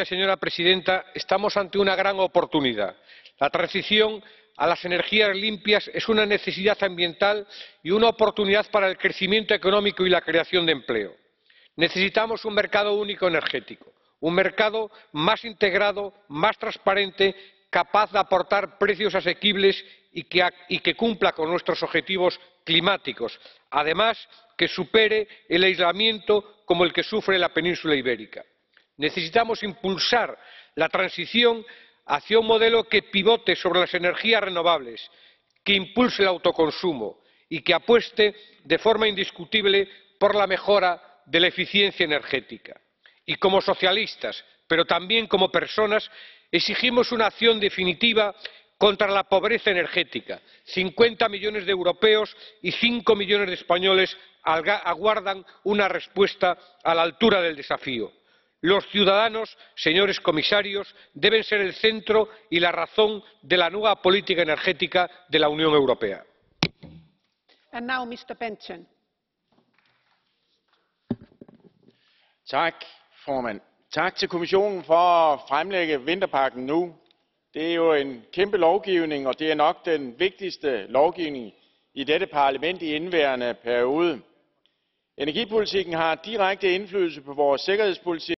Señora presidenta, estamos ante una gran oportunidad. La transición a las energías limpias es una necesidad ambiental y una oportunidad para el crecimiento económico y la creación de empleo. Necesitamos un mercado único energético, un mercado más integrado, más transparente, capaz de aportar precios asequibles y que cumpla con nuestros objetivos climáticos, además que supere el aislamiento como el que sufre la península ibérica. Necesitamos impulsar la transición hacia un modelo que pivote sobre las energías renovables, que impulse el autoconsumo y que apueste de forma indiscutible por la mejora de la eficiencia energética. Y como socialistas, pero también como personas, exigimos una acción definitiva contra la pobreza energética. 50 millones de europeos y 5 millones de españoles aguardan una respuesta a la altura del desafío. Los ciudadanos, señores comisarios, deben ser el centro y la razón de la nueva política energética de la Unión Europea. Tak, formand. Tak til kommissionen for at fremlægge vinterpakken nu. Det er jo en kæmpe lovgivning, og det er nok den vigtigste lovgivning i dette parlament i indeværende periode. Energipolitikken har direkte indflydelse på vores sikkerhedspolitik.